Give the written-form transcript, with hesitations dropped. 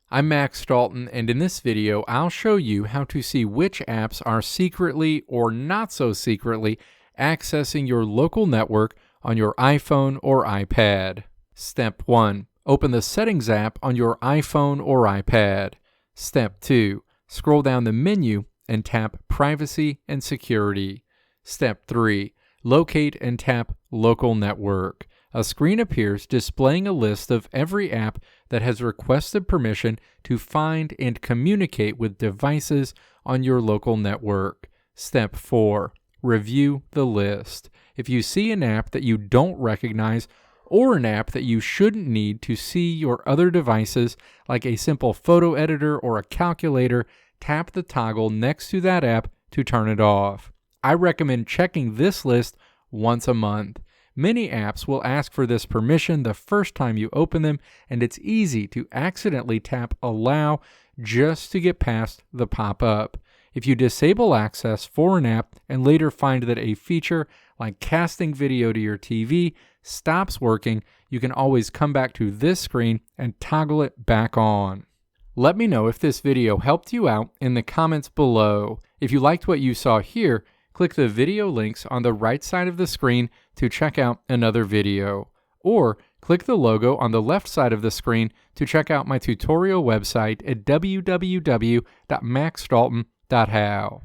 I'm Max Dalton, and in this video, I'll show you how to see which apps are secretly or not so secretly accessing your local network on your iPhone or iPad. Step 1. Open the Settings app on your iPhone or iPad. Step 2. Scroll down the menu and tap Privacy and Security. Step 3. Locate and tap Local Network. A screen appears displaying a list of every app that has requested permission to find and communicate with devices on your local network. Step 4. Review the list. If you see an app that you don't recognize or an app that you shouldn't need to see your other devices, like a simple photo editor or a calculator, tap the toggle next to that app to turn it off. I recommend checking this list once a month. Many apps will ask for this permission the first time you open them, and it's easy to accidentally tap Allow just to get past the pop-up. If you disable access for an app and later find that a feature like casting video to your TV stops working, you can always come back to this screen and toggle it back on. Let me know if this video helped you out in the comments below. If you liked what you saw here, click the video links on the right side of the screen to check out another video. Or click the logo on the left side of the screen to check out my tutorial website at www.maxdalton.how.